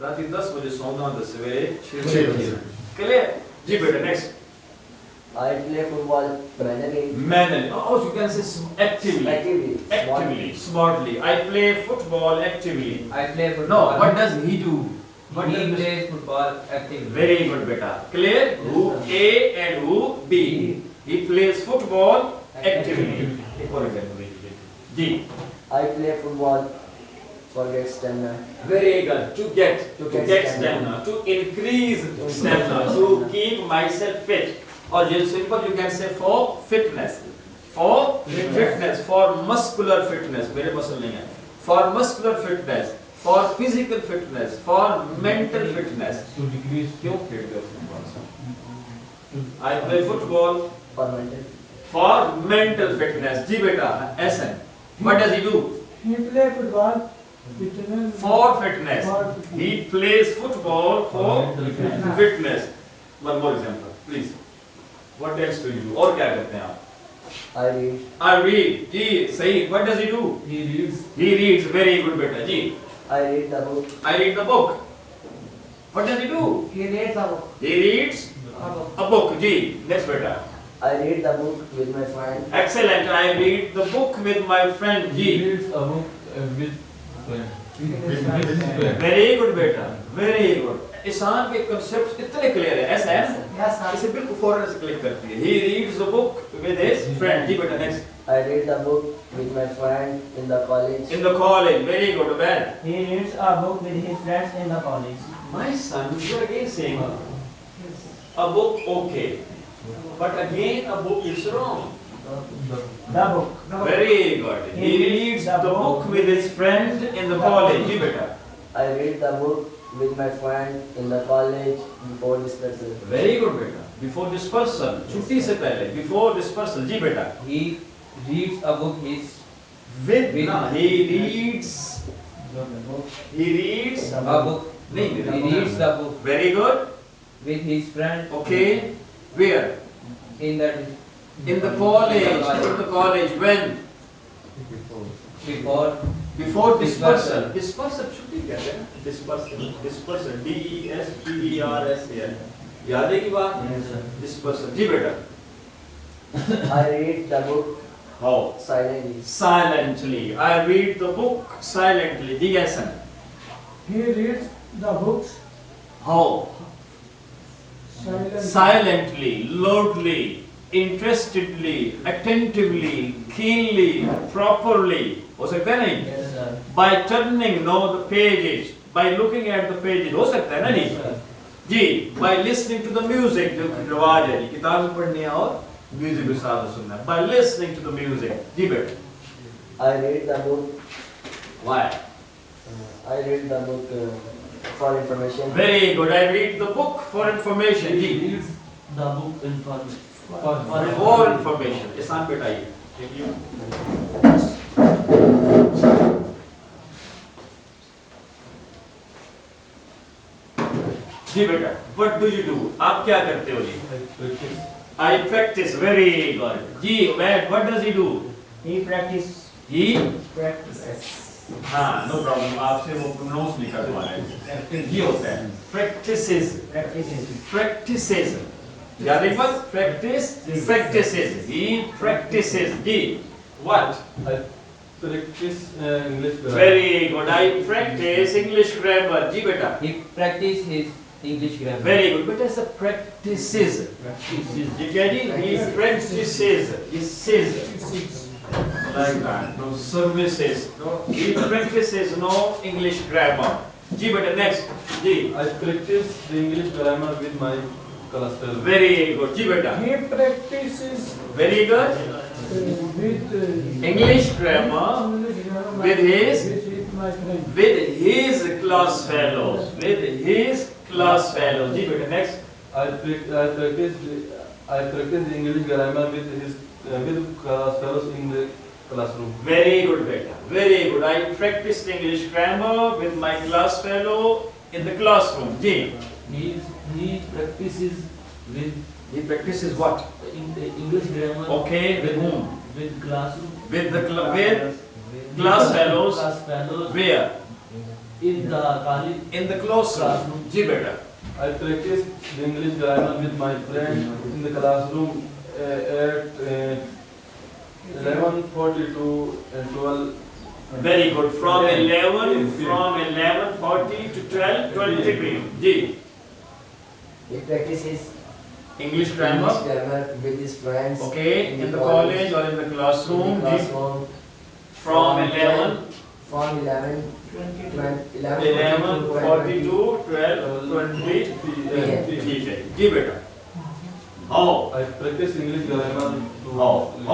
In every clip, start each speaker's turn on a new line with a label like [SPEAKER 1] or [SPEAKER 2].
[SPEAKER 1] रात 10 बजे सोना 10 सवेरे 6 बजे। Clear? जी बेटा next.
[SPEAKER 2] I play football manually.
[SPEAKER 1] Manually. Oh, you can say actively. Actively, smartly. I play football actively.
[SPEAKER 3] I play
[SPEAKER 1] No,
[SPEAKER 3] football.
[SPEAKER 1] what does he do? What
[SPEAKER 3] He
[SPEAKER 1] does
[SPEAKER 3] plays football actively.
[SPEAKER 1] Very good, beta. Clear? Who A and who B. He plays football actively. For example, G.
[SPEAKER 2] I play football for get stamina.
[SPEAKER 1] Very good. To get
[SPEAKER 2] get
[SPEAKER 1] stamina. To increase stamina. To keep myself fit. Or just simple, you can say for fitness. For fitness. For muscular fitness. मेरे muscle नहीं है. For muscular fitness. For physical fitness. For mental fitness.
[SPEAKER 4] To decrease
[SPEAKER 1] क्यों खेलते हो football? I play football
[SPEAKER 2] For mental.
[SPEAKER 1] for mental fitness. जी बेटा, SN. What does he do?
[SPEAKER 5] He play football. Fitness.
[SPEAKER 1] For fitness. He plays football for fitness. One more example, please. What else do you do? और क्या करते हैं आप?
[SPEAKER 2] I read.
[SPEAKER 1] I read. जी सही. What does he do?
[SPEAKER 4] he reads
[SPEAKER 1] He reads. Very good बेटा जी.
[SPEAKER 2] I read the book.
[SPEAKER 1] I read the book. What does he do?
[SPEAKER 5] He reads a book.
[SPEAKER 1] He reads a book. Ji. Next बेटा.
[SPEAKER 2] I read the book with my friend.
[SPEAKER 1] Excellent. I read the book with my friend.
[SPEAKER 4] he
[SPEAKER 1] ji.
[SPEAKER 4] reads a book with his friend.
[SPEAKER 1] Very good बेटा. Very good. Ishan के concepts इतने clear है. SN.
[SPEAKER 5] Yes, sir.
[SPEAKER 1] इसे बिल्कुल फौरन से click करती है. He reads the book with his friend. जी बेटा next.
[SPEAKER 2] I read the book with my friend in the college.
[SPEAKER 1] In the college. Very good. Well.
[SPEAKER 5] He reads a book with his friends in the college.
[SPEAKER 1] My son, you are again saying a book okay, but again a book is wrong.
[SPEAKER 5] The book.
[SPEAKER 1] Very good. He reads the book with his friend in the college. जी बेटा.
[SPEAKER 2] I read the book with my friend in the college before dispersal.
[SPEAKER 1] Very good बेटा. Before dispersal. छुट्टी से पहले. Before dispersal. जी बेटा.
[SPEAKER 3] He reads a book his
[SPEAKER 1] With
[SPEAKER 3] With-
[SPEAKER 1] ना he reads. He reads.
[SPEAKER 3] a book.
[SPEAKER 1] नहीं.
[SPEAKER 3] He reads the book
[SPEAKER 1] Very good.
[SPEAKER 3] with his friend
[SPEAKER 1] Okay. Where?
[SPEAKER 3] in the
[SPEAKER 1] In the college. In the college. When?
[SPEAKER 3] before
[SPEAKER 1] Before dispersal. Dispersal छुट्टी कहते हैं ना? Dispersal. Dispersal. DESPERSAL. याद है की बात? Dispersal. जी बेटा.
[SPEAKER 2] I read the book
[SPEAKER 1] How?
[SPEAKER 2] silently.
[SPEAKER 1] Silently. I read the book silently. जी ऐसा.
[SPEAKER 5] He reads the books
[SPEAKER 1] How?
[SPEAKER 5] silently.
[SPEAKER 1] Silently, loudly, interestedly, attentively, keenly, properly. हो सकता है नहीं?
[SPEAKER 3] yes sir
[SPEAKER 1] By turning no the pages, by looking at the pages. हो सकता है ना नहीं? जी. By listening to the music जो रिवाज है जी. किताब पढ़नी है और म्यूजिक भी साथ में सुनना है. By listening to the music. जी बेटा.
[SPEAKER 2] I read the book.
[SPEAKER 1] Why?
[SPEAKER 2] I read the book for information.
[SPEAKER 1] Very good. I read the book for information.
[SPEAKER 4] he
[SPEAKER 1] ji.
[SPEAKER 4] reads the book for
[SPEAKER 1] For information. इसान बेटा ये. If you जी बेटा. What do you do? आप क्या करते हो जी?
[SPEAKER 4] practice
[SPEAKER 1] I practice. Very good. Ji. What does he do?
[SPEAKER 5] He practice.
[SPEAKER 1] He
[SPEAKER 5] Practices.
[SPEAKER 1] हाँ no problem. आपसे वो pronounce नहीं कर पा रहे. ये होता है. Practices.
[SPEAKER 5] Practices.
[SPEAKER 1] Practices. याद एक बात. Practice. Practices. He practices. Ji. What?
[SPEAKER 4] I practice English grammar.
[SPEAKER 1] Very good. I practice English grammar. जी बेटा.
[SPEAKER 3] he practice his English grammar
[SPEAKER 1] Very good. But as a practices. जी क्या जी? He practices. He says. Like that. No services. No. He practices no English grammar. जी बेटा next. Ji.
[SPEAKER 4] I practice the English grammar with my class fellow.
[SPEAKER 1] Very good. जी बेटा.
[SPEAKER 5] He practices
[SPEAKER 1] Very good.
[SPEAKER 5] with
[SPEAKER 1] English grammar
[SPEAKER 5] English grammar
[SPEAKER 1] with his-
[SPEAKER 5] with my friend.
[SPEAKER 1] with his class fellows. With his class fellows. जी बेटा next.
[SPEAKER 4] I practice the English grammar with class fellows in the classroom.
[SPEAKER 1] Very good beta. Very good. I practiced English grammar with my class fellow in the classroom. Ji.
[SPEAKER 6] He practices with
[SPEAKER 1] He practices what?
[SPEAKER 6] in the English grammar.
[SPEAKER 1] Okay. With whom?
[SPEAKER 6] With classroom.
[SPEAKER 1] With the with class fellows.
[SPEAKER 6] Class fellows.
[SPEAKER 1] Where?
[SPEAKER 6] in the college.
[SPEAKER 1] In the classroom. जी बेटा.
[SPEAKER 4] I practice the English grammar with my friend in the classroom at 11:42 and 12.
[SPEAKER 1] Very good. From
[SPEAKER 4] Yeah.
[SPEAKER 1] 11:40 to 12:23. Ji.
[SPEAKER 2] He practices
[SPEAKER 1] English grammar.
[SPEAKER 2] English grammar with his friends.
[SPEAKER 1] Okay. In the college or in the classroom.
[SPEAKER 2] In the
[SPEAKER 1] ji.
[SPEAKER 2] classroom.
[SPEAKER 1] From 11.
[SPEAKER 2] From 11.
[SPEAKER 1] 11:42 12:20 ठीक है जी बेटा. How?
[SPEAKER 4] I practice English grammar to loudly.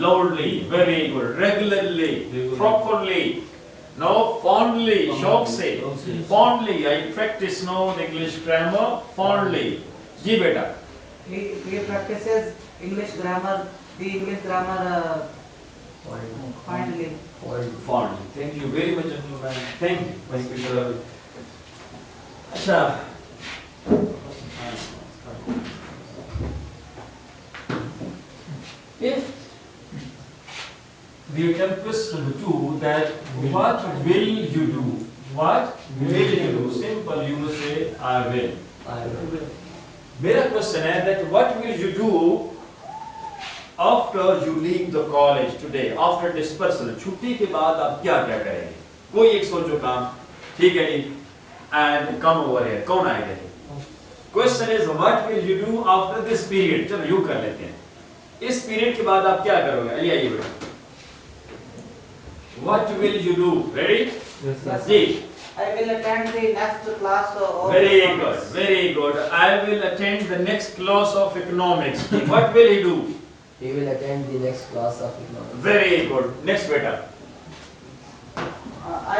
[SPEAKER 1] Loudly. Very good. Regularly. Properly. No, fondly. शौक से. Fondly. I practice now the English grammar fondly. जी बेटा.
[SPEAKER 7] He practices English grammar, the English grammar finally.
[SPEAKER 1] Fondly. Thank you very much, gentlemen. Thank you.
[SPEAKER 4] Thank you, sir.
[SPEAKER 1] अच्छा. If we attempt question number 2, that what will you do? What will you do? Simple, you will say I will. मेरा question है that what will you do after you leave the college today, after dispersal? छुट्टी के बाद आप क्या क्या करेंगे? कोई एक सोचो काम, ठीक है जी? And come over here. कौन आएगा? Question is what will you do after this period? चलो यूँ कर लेते हैं. इस पीरियड के बाद आप क्या करोगे? अली आइए बेटा. What will you do? Ready?
[SPEAKER 4] Yes, sir.
[SPEAKER 1] Ji.
[SPEAKER 7] I will attend the next class of
[SPEAKER 1] Very
[SPEAKER 7] economics.
[SPEAKER 1] good. Very good. I will attend the next class of economics. What will he do?
[SPEAKER 2] He will attend the next class of economics.
[SPEAKER 1] Very good. Next beta.
[SPEAKER 7] I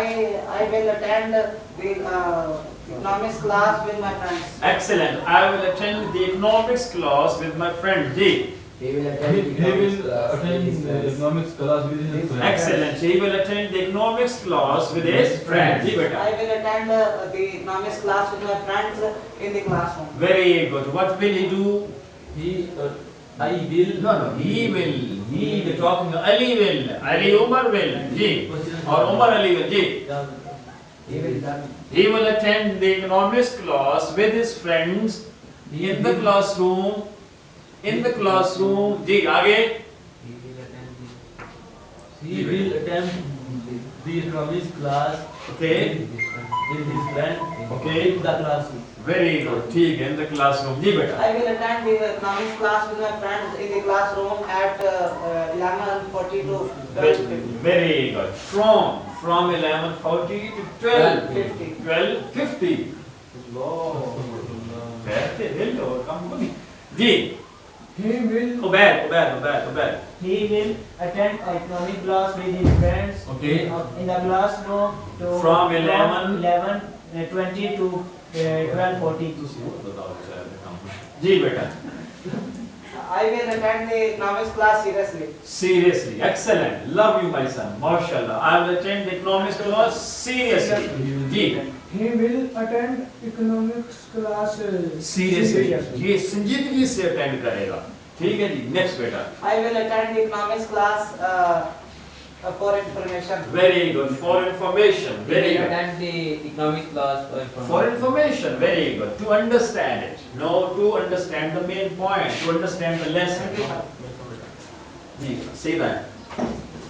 [SPEAKER 7] will attend the economics class with my friends.
[SPEAKER 1] Excellent. I will attend the economics class with my friend G.
[SPEAKER 2] He will attend the
[SPEAKER 4] He
[SPEAKER 2] economics
[SPEAKER 4] will
[SPEAKER 2] class with
[SPEAKER 4] attend
[SPEAKER 2] his
[SPEAKER 4] the
[SPEAKER 2] friends.
[SPEAKER 4] economics class with his friends.
[SPEAKER 1] Excellent. He will attend the economics class with his friend. G
[SPEAKER 7] I
[SPEAKER 1] beta.
[SPEAKER 7] will attend the economics class with my friends in the classroom.
[SPEAKER 1] Very good. What will he do?
[SPEAKER 6] I will.
[SPEAKER 1] No. He will. He will talking. Ali will. Ali Umar will. G. Or Umar Ali will. G.
[SPEAKER 2] He will attend.
[SPEAKER 1] He will attend the economics class with his friends in the classroom. In the classroom. जी आगे.
[SPEAKER 6] He will attend the economics class
[SPEAKER 1] Okay.
[SPEAKER 6] with his friend
[SPEAKER 1] Okay.
[SPEAKER 6] in the classroom.
[SPEAKER 1] Very good. ठीक है. In the classroom. जी बेटा.
[SPEAKER 7] I will attend the economics class with my friends in the classroom at 11:40 to 12:50.
[SPEAKER 1] Very good. From 11:40 to
[SPEAKER 7] 12:50.
[SPEAKER 1] 12:50. बैठते hello काम कभी. जी.
[SPEAKER 5] He will
[SPEAKER 1] Obed.
[SPEAKER 8] He will attend economic class with his friends
[SPEAKER 1] Okay.
[SPEAKER 8] in the classroom
[SPEAKER 1] From 11
[SPEAKER 8] 11:20 to 12:40.
[SPEAKER 1] जी बेटा.
[SPEAKER 7] I will attend the economics class seriously.
[SPEAKER 1] Seriously. Excellent. Love you, my son. Mashallah. I will attend the economics class seriously. Ji.
[SPEAKER 5] he will attend economics class
[SPEAKER 1] Seriously. ये संजीदगी से attend करेगा. ठीक है जी. Next बेटा.
[SPEAKER 7] I will attend the economics class for information.
[SPEAKER 1] Very good. For information.
[SPEAKER 3] He
[SPEAKER 1] Very
[SPEAKER 3] will
[SPEAKER 1] good.
[SPEAKER 3] attend the economics class for information.
[SPEAKER 1] For information. Very good. To understand it. No, to understand the main point. To understand the lesson. Ji. Say that.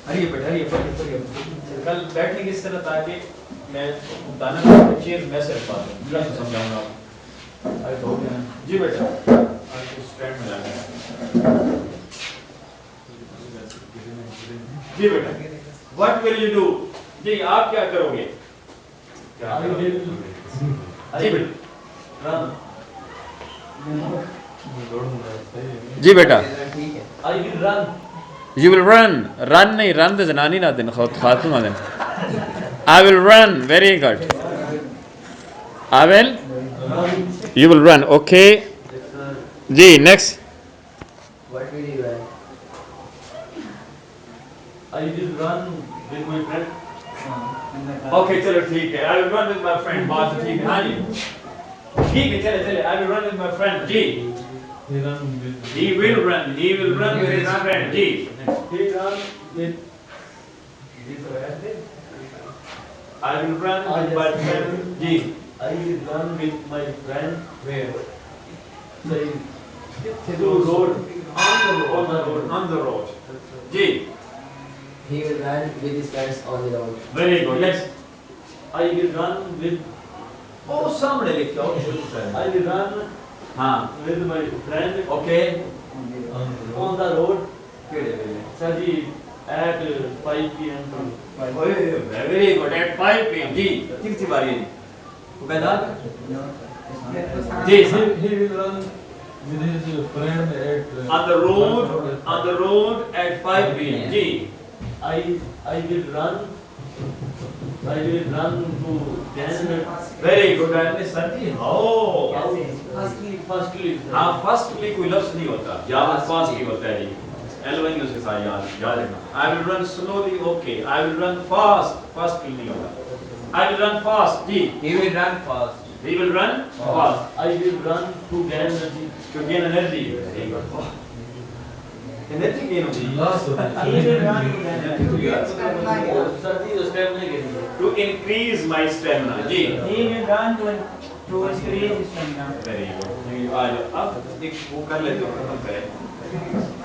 [SPEAKER 1] हरिए बेटा. हरिए. कल बैठने की इस तरह ताकि मैं दाना चीज मैं सिर्फ बात है समझाऊंगा.
[SPEAKER 4] I told him.
[SPEAKER 1] जी बेटा. आपको स्टैंड मिला है. जी बेटा. What will you do? जी आप क्या करोगे?
[SPEAKER 6] I will.
[SPEAKER 1] जी बेटा.
[SPEAKER 6] Run.
[SPEAKER 1] जी बेटा.
[SPEAKER 3] ठीक है.
[SPEAKER 6] I will run.
[SPEAKER 1] You will run. Run नहीं run तो जनानी ना दिन खातून ना दिन. I will run. Very good. I will.
[SPEAKER 6] Run.
[SPEAKER 1] You will run. Okay.
[SPEAKER 6] Yes, sir.
[SPEAKER 1] Ji next.
[SPEAKER 2] What will you wear?
[SPEAKER 6] I will run with my friend.
[SPEAKER 1] Okay चलो ठीक है. I will run with my friend. बात ठीक है. हाँ जी. ठीक है चले. I will run with my friend. Ji.
[SPEAKER 4] He ran with.
[SPEAKER 1] He will run. He will run with his friend. Ji.
[SPEAKER 4] He ran with.
[SPEAKER 1] I will run with my friend. Ji.
[SPEAKER 6] I will run with my friend
[SPEAKER 1] Where?
[SPEAKER 6] say through road
[SPEAKER 1] On the road. On the road. Ji.
[SPEAKER 2] He will run with his friends on the road.
[SPEAKER 1] Very good. Yes.
[SPEAKER 6] I will run with
[SPEAKER 1] ओ सामने लिखो शुरू से.
[SPEAKER 6] I will run
[SPEAKER 1] हाँ.
[SPEAKER 6] with my friend
[SPEAKER 1] Okay.
[SPEAKER 6] on the road
[SPEAKER 1] केड़े वेले?
[SPEAKER 6] sir ji at 5 p.m.
[SPEAKER 1] ओए very good. At 5 p.m. जी. कितनी बारी है? उबैदा? जी.
[SPEAKER 4] He will run with his friend at
[SPEAKER 1] On the road. On the road at 5 p.m. जी.
[SPEAKER 6] I will run to Jan.
[SPEAKER 1] Very good. And sir ji how?
[SPEAKER 6] Firstly
[SPEAKER 1] हाँ firstly कोई लफ्ज़ नहीं होता. याद fast ही होता है जी. L1 उसके साथ याद रखना. I will run slowly. Okay. I will run fast. Firstly नहीं होता. I will run fast. Ji.
[SPEAKER 3] He will run fast.
[SPEAKER 1] He will run fast.
[SPEAKER 6] I will run to gain energy.
[SPEAKER 1] To gain energy. Very good. Energy gain होती है.
[SPEAKER 4] last
[SPEAKER 8] He will run to get
[SPEAKER 6] Sir ji step नहीं गिनेंगे.
[SPEAKER 1] To increase my stamina. Ji.
[SPEAKER 8] He will run to increase his stamina.
[SPEAKER 1] Very good. आज अब एक वो कर लेते हो खत्म करें.